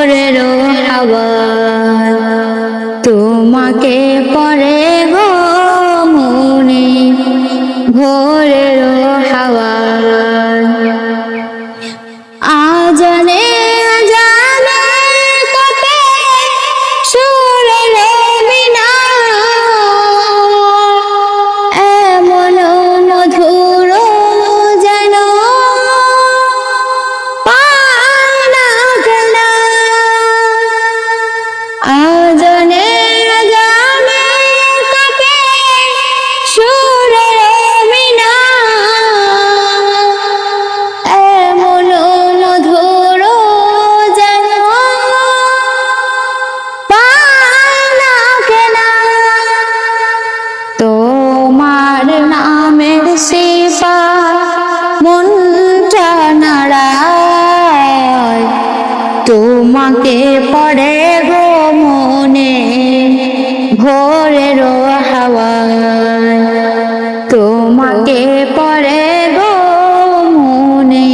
ভোরের হাওয়া তোমাকে পড়ে গো মনে ভোরের হাওয়া আজানে আজানে কাঁপে সুরের মিনার এমন মধুর যেন পায় না কেনা আজানে আজানে কাঁপে সুরের তোমার নামের শিফা মনটা নাড়ায় তোমাকে পড়ে গো মনে ভোরের হাওয়ায় তোমাকে পড়ে গো মনে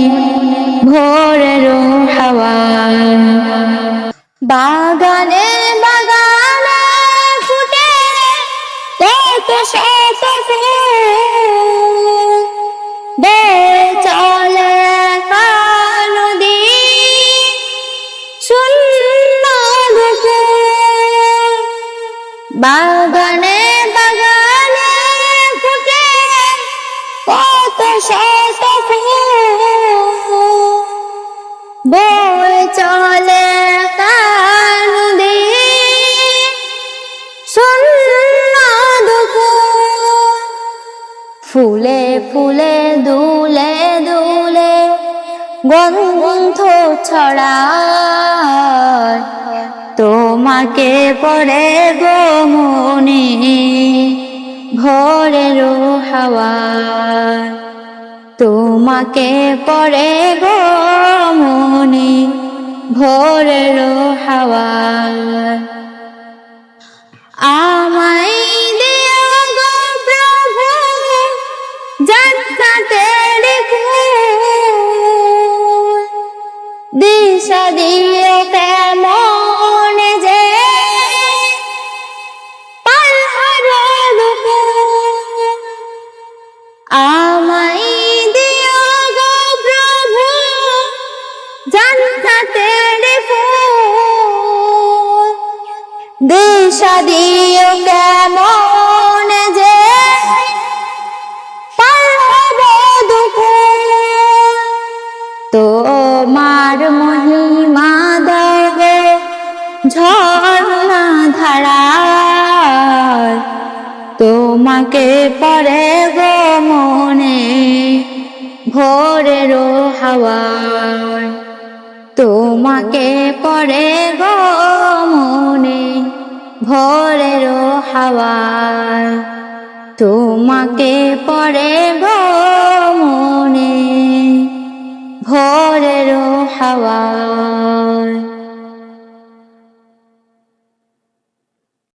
ভোরের হাওয়ায় বাগানে বাগানে ফুটে কত শত চলে নদী শূন্য বুকে বাগানে বাগানে ফুটে কত শত বয়ে চলে নদী শূন্য বুকে ফুলে ফুলে দুলে দুলে গন্ধ ছড়ায় তোমাকে পড়ে গো মনে ভোরের হাওয়ায় তোমাকে পড়ে গো মনে ভোরের হাওয়ায় আমায় দিও গো প্রভু জান্নাতে রেখে দিশা দিও কেমন যে পাহাড়ে দুঃখে আমায় দিও গো প্রভু জান্নাতে রেখে দিশা দিও কেমন যে পাহাড়ে দুঃখে তোমার মহিমা দেবে ঝর্ণা ধারায় তোমাকে পড়ে গো মনে ভোরের হাওয়ায় তোমাকে পড়ে গো মনে ভোরের হাওয়ায় তোমাকে পড়ে গো মনে ভোরের হাওয়া।